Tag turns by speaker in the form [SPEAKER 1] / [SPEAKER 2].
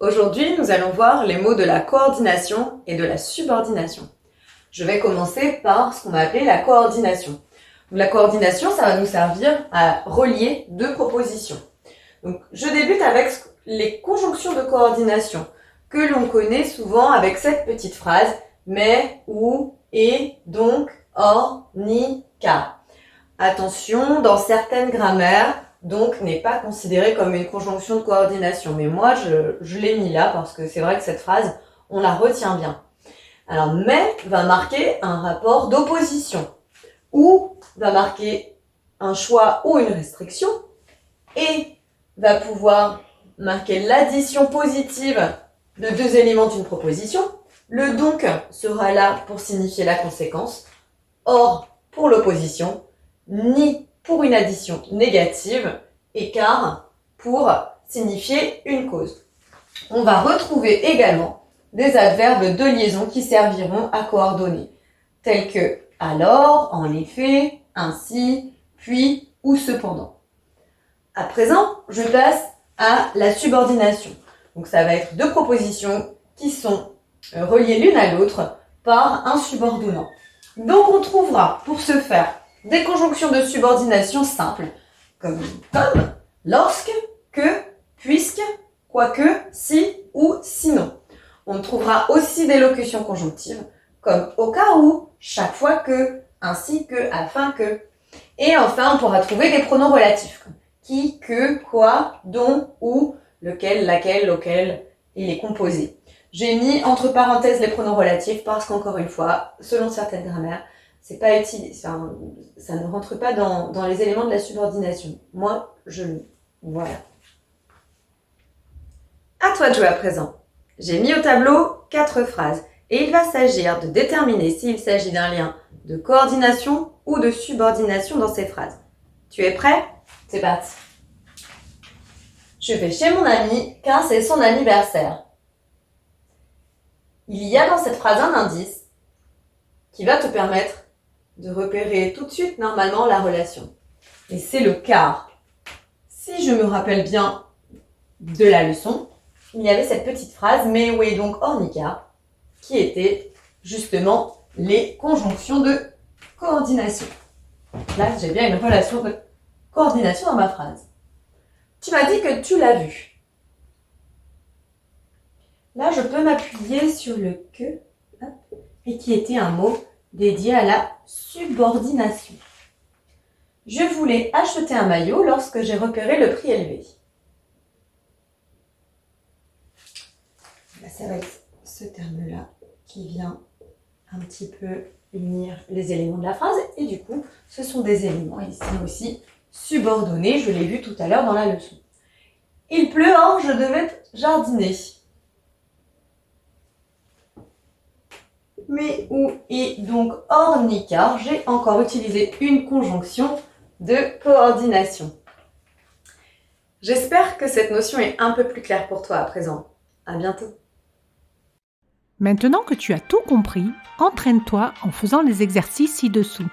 [SPEAKER 1] Aujourd'hui, nous allons voir les mots de la coordination et de la subordination. Je vais commencer par ce qu'on va appeler la coordination. La coordination, ça va nous servir à relier deux propositions. Donc, je débute avec les conjonctions de coordination que l'on connaît souvent avec cette petite phrase « mais, ou, et, donc, or, ni, car ». Attention, dans certaines grammaires, donc n'est pas considéré comme une conjonction de coordination. Mais moi, je l'ai mis là parce que c'est vrai que cette phrase, on la retient bien. Alors, mais va marquer un rapport d'opposition ou va marquer un choix ou une restriction et va pouvoir marquer l'addition positive de deux éléments d'une proposition. Le donc sera là pour signifier la conséquence, or pour l'opposition, ni pour une addition négative et car pour signifier une cause. On va retrouver également des adverbes de liaison qui serviront à coordonner, tels que alors, en effet, ainsi, puis ou cependant. À présent, je passe à la subordination. Donc ça va être deux propositions qui sont reliées l'une à l'autre par un subordonnant. Donc on trouvera pour ce faire des conjonctions de subordination simples, comme, lorsque, que, puisque, quoique, si ou sinon. On trouvera aussi des locutions conjonctives, comme au cas où, chaque fois que, ainsi que, afin que. Et enfin, on pourra trouver des pronoms relatifs, comme qui, que, quoi, dont, où, lequel, laquelle, auquel, et les composés. J'ai mis entre parenthèses les pronoms relatifs parce qu'encore une fois, selon certaines grammaires, c'est pas utile, ça ne rentre pas dans les éléments de la subordination. Moi, je le mets. Voilà. À toi de jouer à présent. J'ai mis au tableau 4 phrases et il va s'agir de déterminer s'il s'agit d'un lien de coordination ou de subordination dans ces phrases. Tu es prêt? C'est parti. Je vais chez mon ami car c'est son anniversaire. Il y a dans cette phrase un indice qui va te permettre de repérer tout de suite normalement la relation. Et c'est le car. Si je me rappelle bien de la leçon, il y avait cette petite phrase « mais, ou, et, donc, or, ni, car » qui était justement les conjonctions de coordination. Là, j'ai bien une relation de coordination dans ma phrase. Tu m'as dit que tu l'as vu. Là, je peux m'appuyer sur le « que » et qui était un mot dédié à la subordination. Je voulais acheter un maillot lorsque j'ai repéré le prix élevé. Là, ça va être ce terme-là qui vient un petit peu unir les éléments de la phrase et du coup, ce sont des éléments ici aussi subordonnés, je l'ai vu tout à l'heure dans la leçon. Il pleut, or je devais jardiner. Mais, ou, et, donc, or, ni, car, j'ai encore utilisé une conjonction de coordination. J'espère que cette notion est un peu plus claire pour toi à présent. À bientôt.
[SPEAKER 2] Maintenant que tu as tout compris, entraîne-toi en faisant les exercices ci-dessous.